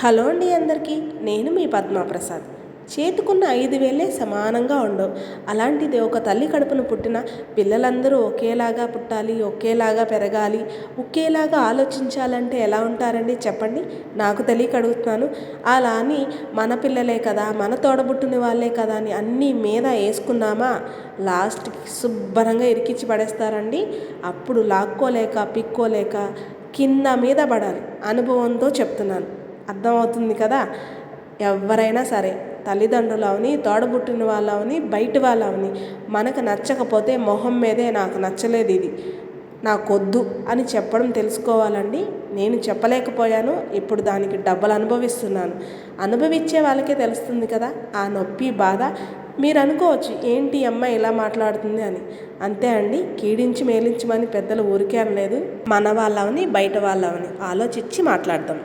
Hello అండి అందరికీ. నేను మీ పద్మాప్రసాద్. చేతుకున్న 5 వేళ్ళే సమానంగా ఉండవు. అలాంటిది ఒక తల్లి కడుపున పుట్టిన పిల్లలందరూ ఒకేలాగా పుట్టాలి, ఒకేలాగా పెరగాలి, ఒకేలాగా ఆలోచించాలంటే ఎలా ఉంటారండి చెప్పండి? నాకు తెలియక అడుగుతున్నాను. అలా అని మన పిల్లలే కదా, మన తోడబుట్టిన వాళ్ళే కదా అని అన్నీ మీద వేసుకున్నామా లాస్ట్కి శుభ్రంగా ఇరికించి పడేస్తారండి. అప్పుడు లాక్కోలేక పిక్కోలేక కింద మీద పడాలి. అనుభవంతో చెప్తున్నాను, అర్థమవుతుంది కదా. ఎవరైనా సరే, తల్లిదండ్రులు అవని, తోడబుట్టిన వాళ్ళు అవని, బయట వాళ్ళు అవని, మనకు నచ్చకపోతే మొహం మీదే నాకు నచ్చలేదు, ఇది నాకొద్దు అని చెప్పడం తెలుసుకోవాలండి. నేను చెప్పలేకపోయాను, ఇప్పుడు దానికి డబ్బులు అనుభవిస్తున్నాను. అనుభవించే వాళ్ళకే తెలుస్తుంది కదా ఆ నొప్పి బాధ. మీరు అనుకోవచ్చు, ఏంటి అమ్మాయి ఇలా మాట్లాడుతుంది అని. అంతే అండి, కీడించి మేలించమని పెద్దలు ఊరికే అనలేదు. మన వాళ్ళవని బయట వాళ్ళవని ఆలోచించి మాట్లాడదాం.